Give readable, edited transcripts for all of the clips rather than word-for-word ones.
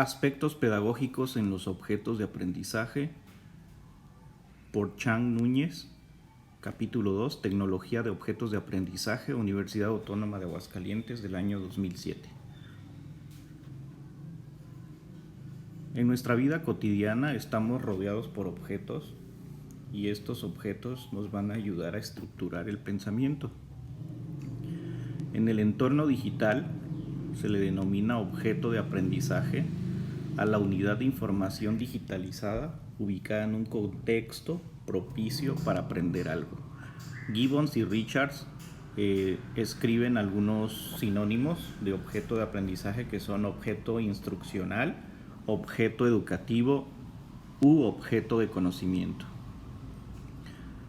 Aspectos pedagógicos en los objetos de aprendizaje por Chang Núñez, capítulo 2, Tecnología de objetos de aprendizaje, Universidad Autónoma de Aguascalientes, del año 2007. En nuestra vida cotidiana estamos rodeados por objetos y estos objetos nos van a ayudar a estructurar el pensamiento. En el entorno digital se le denomina objeto de aprendizaje a la unidad de información digitalizada ubicada en un contexto propicio para aprender algo. Gibbons y Richards escriben algunos sinónimos de objeto de aprendizaje que son objeto instruccional, objeto educativo u objeto de conocimiento.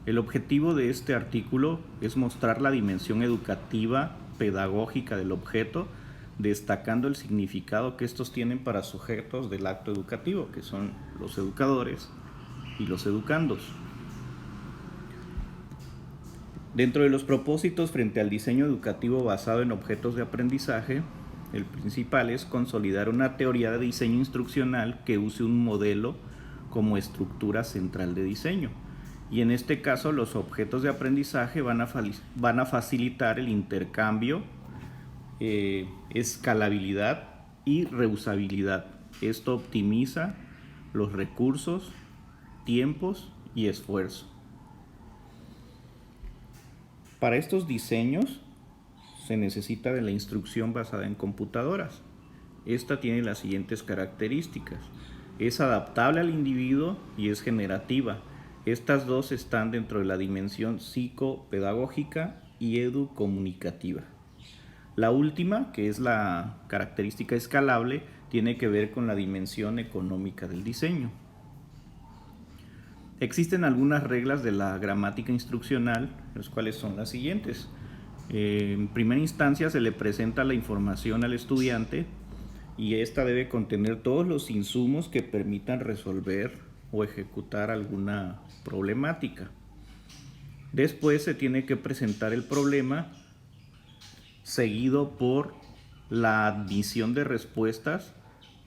El objetivo de este artículo es mostrar la dimensión educativa, pedagógica del objeto, destacando el significado que estos tienen para sujetos del acto educativo, que son los educadores y los educandos. Dentro de los propósitos frente al diseño educativo basado en objetos de aprendizaje, el principal es consolidar una teoría de diseño instruccional que use un modelo como estructura central de diseño. Y en este caso los objetos de aprendizaje van a facilitar el intercambio, escalabilidad y reusabilidad. Esto optimiza los recursos, tiempos y esfuerzo. Para estos diseños se necesita de la instrucción basada en computadoras. Esta tiene las siguientes características. Es adaptable al individuo y es generativa. Estas dos están dentro de la dimensión psicopedagógica y educomunicativa. La última, que es la característica escalable, tiene que ver con la dimensión económica del diseño. Existen algunas reglas de la gramática instruccional, las cuales son las siguientes. En primera instancia se le presenta la información al estudiante y esta debe contener todos los insumos que permitan resolver o ejecutar alguna problemática. Después se tiene que presentar el problema seguido por la admisión de respuestas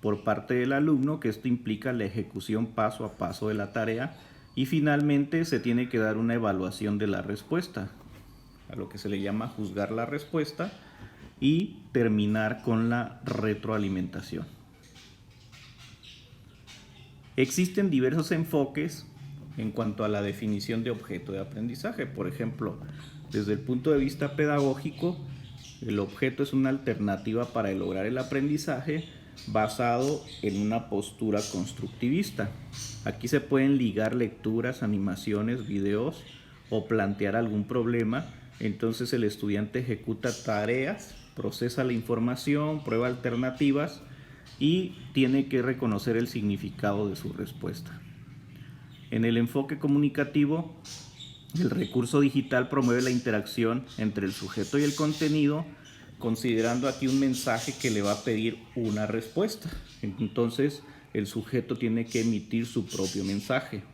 por parte del alumno, que esto implica la ejecución paso a paso de la tarea, y finalmente se tiene que dar una evaluación de la respuesta, a lo que se le llama juzgar la respuesta, y terminar con la retroalimentación. Existen diversos enfoques en cuanto a la definición de objeto de aprendizaje. Por ejemplo, desde el punto de vista pedagógico, el objeto es una alternativa para lograr el aprendizaje basado en una postura constructivista. Aquí se pueden ligar lecturas, animaciones, videos o plantear algún problema. Entonces el estudiante ejecuta tareas, procesa la información, prueba alternativas y tiene que reconocer el significado de su respuesta. En el enfoque comunicativo, el recurso digital promueve la interacción entre el sujeto y el contenido, considerando aquí un mensaje que le va a pedir una respuesta. Entonces, el sujeto tiene que emitir su propio mensaje.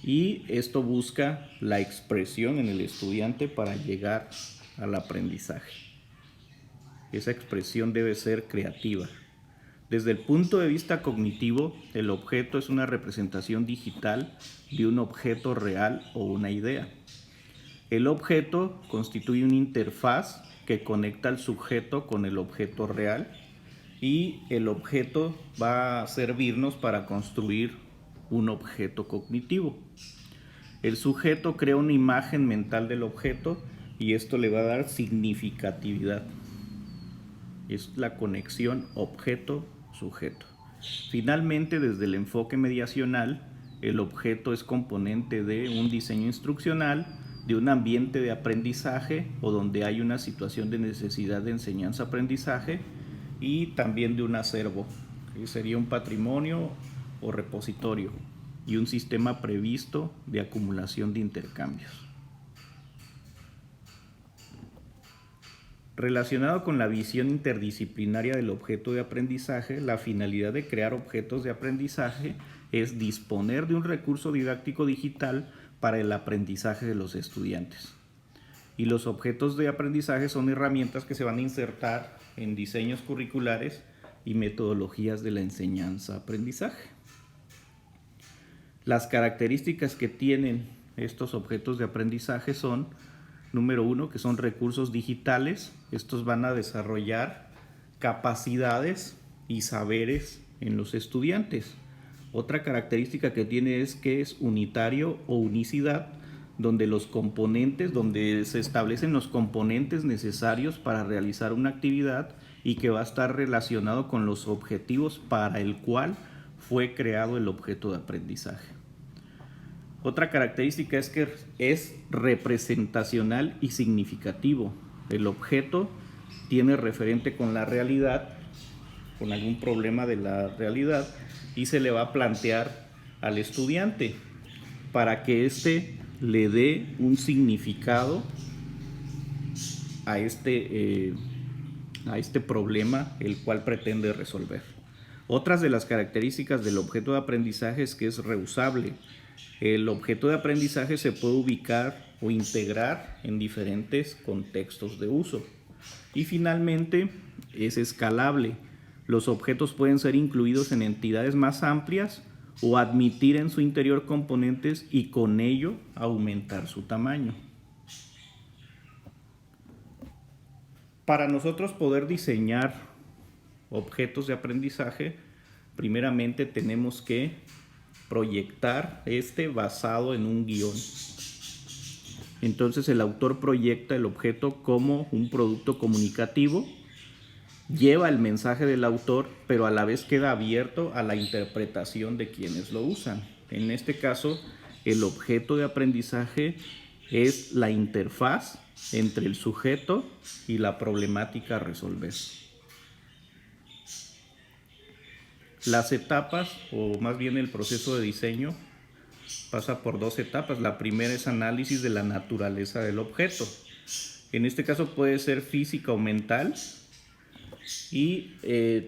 Y esto busca la expresión en el estudiante para llegar al aprendizaje. Esa expresión debe ser creativa. Desde el punto de vista cognitivo, el objeto es una representación digital de un objeto real o una idea. El objeto constituye una interfaz que conecta al sujeto con el objeto real y el objeto va a servirnos para construir un objeto cognitivo. El sujeto crea una imagen mental del objeto y esto le va a dar significatividad. Es la conexión objeto-sujeto. Finalmente, desde el enfoque mediacional, el objeto es componente de un diseño instruccional, de un ambiente de aprendizaje o donde hay una situación de necesidad de enseñanza-aprendizaje y también de un acervo, que sería un patrimonio o repositorio, y un sistema previsto de acumulación de intercambios. Relacionado con la visión interdisciplinaria del objeto de aprendizaje, la finalidad de crear objetos de aprendizaje es disponer de un recurso didáctico digital para el aprendizaje de los estudiantes. Y los objetos de aprendizaje son herramientas que se van a insertar en diseños curriculares y metodologías de la enseñanza-aprendizaje. Las características que tienen estos objetos de aprendizaje son, número 1, que son recursos digitales. Estos van a desarrollar capacidades y saberes en los estudiantes. Otra característica que tiene es que es unitario o unicidad, donde se establecen los componentes necesarios para realizar una actividad y que va a estar relacionado con los objetivos para el cual fue creado el objeto de aprendizaje. Otra característica es que es representacional y significativo. El objeto tiene referente con la realidad, con algún problema de la realidad, y se le va a plantear al estudiante para que éste le dé un significado a este problema el cual pretende resolver. Otras de las características del objeto de aprendizaje es que es reusable. El objeto de aprendizaje se puede ubicar o integrar en diferentes contextos de uso. Y finalmente es escalable. Los objetos pueden ser incluidos en entidades más amplias o admitir en su interior componentes y con ello aumentar su tamaño. Para nosotros poder diseñar objetos de aprendizaje, primeramente tenemos que proyectar basado en un guión. Entonces el autor proyecta el objeto como un producto comunicativo, lleva el mensaje del autor, pero a la vez queda abierto a la interpretación de quienes lo usan. En este caso, el objeto de aprendizaje es la interfaz entre el sujeto y la problemática a resolver. Las etapas, o más bien el proceso de diseño, pasa por 2 etapas. La primera es análisis de la naturaleza del objeto. En este caso puede ser física o mental y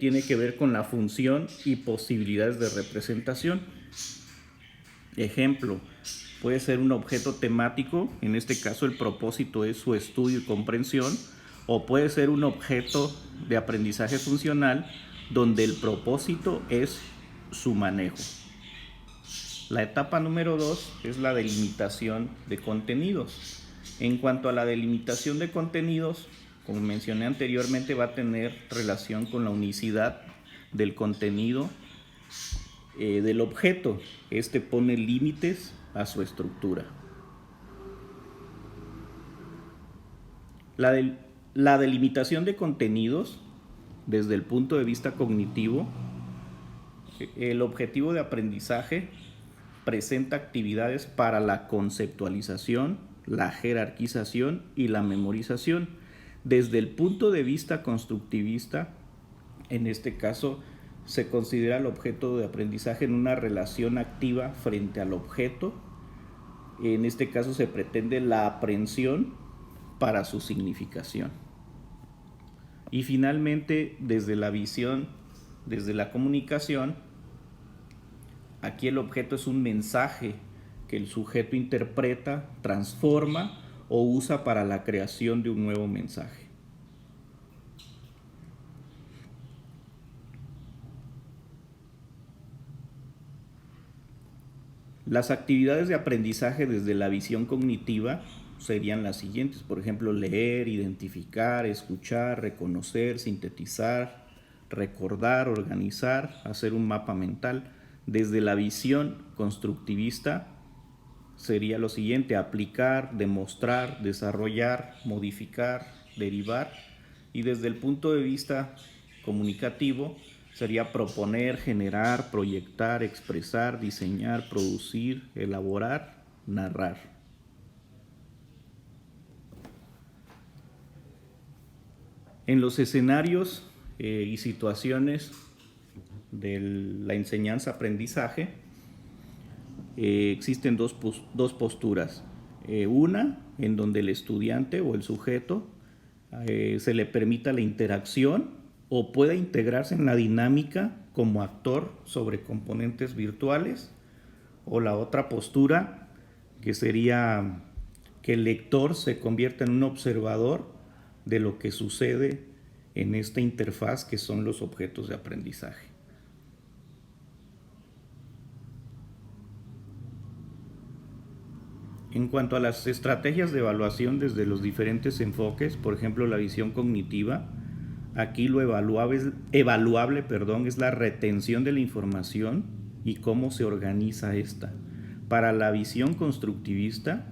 tiene que ver con la función y posibilidades de representación. Ejemplo, puede ser un objeto temático, en este caso el propósito es su estudio y comprensión, o puede ser un objeto de aprendizaje funcional donde el propósito es su manejo. La etapa número 2 es la delimitación de contenidos. En cuanto a la delimitación de contenidos, como mencioné anteriormente, va a tener relación con la unicidad del contenido del objeto. Este pone límites a su estructura. La delimitación de contenidos, desde el punto de vista cognitivo, el objetivo de aprendizaje presenta actividades para la conceptualización, la jerarquización y la memorización. Desde el punto de vista constructivista, en este caso, se considera el objeto de aprendizaje en una relación activa frente al objeto. En este caso se pretende la aprehensión para su significación. Y finalmente, desde la visión, desde la comunicación, aquí el objeto es un mensaje que el sujeto interpreta, transforma o usa para la creación de un nuevo mensaje. Las actividades de aprendizaje desde la visión cognitiva serían las siguientes, por ejemplo, leer, identificar, escuchar, reconocer, sintetizar, recordar, organizar, hacer un mapa mental. Desde la visión constructivista sería lo siguiente: aplicar, demostrar, desarrollar, modificar, derivar. Y desde el punto de vista comunicativo sería proponer, generar, proyectar, expresar, diseñar, producir, elaborar, narrar. En los escenarios y situaciones de la enseñanza-aprendizaje existen dos posturas. Una en donde el estudiante o el sujeto se le permita la interacción o pueda integrarse en la dinámica como actor sobre componentes virtuales, o la otra postura que sería que el lector se convierta en un observador de lo que sucede en esta interfaz que son los objetos de aprendizaje. En cuanto a las estrategias de evaluación desde los diferentes enfoques, por ejemplo la visión cognitiva, aquí lo evaluable es la retención de la información y cómo se organiza esta. Para la visión constructivista,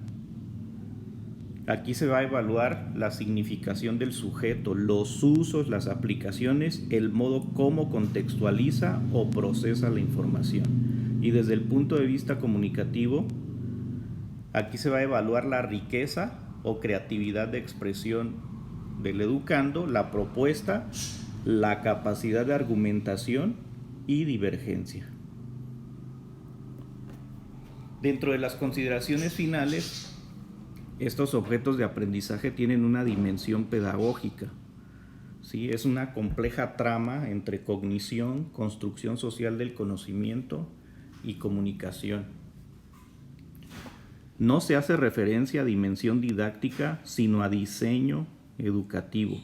aquí se va a evaluar la significación del sujeto, los usos, las aplicaciones, el modo como contextualiza o procesa la información. Y desde el punto de vista comunicativo, aquí se va a evaluar la riqueza o creatividad de expresión del educando, la propuesta, la capacidad de argumentación y divergencia. Dentro de las consideraciones finales, estos objetos de aprendizaje tienen una dimensión pedagógica. ¿Sí? Es una compleja trama entre cognición, construcción social del conocimiento y comunicación. No se hace referencia a dimensión didáctica, sino a diseño educativo.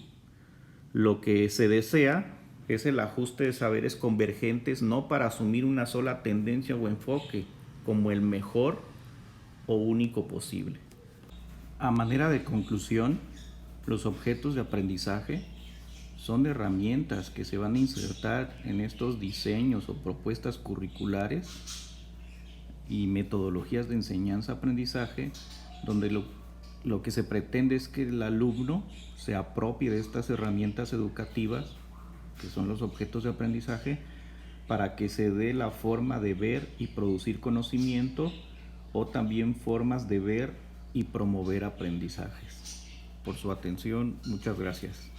Lo que se desea es el ajuste de saberes convergentes, no para asumir una sola tendencia o enfoque como el mejor o único posible. A manera de conclusión, los objetos de aprendizaje son herramientas que se van a insertar en estos diseños o propuestas curriculares y metodologías de enseñanza-aprendizaje, donde lo que se pretende es que el alumno se apropie de estas herramientas educativas, que son los objetos de aprendizaje, para que se dé la forma de ver y producir conocimiento, o también formas de ver y promover aprendizajes. Por su atención, muchas gracias.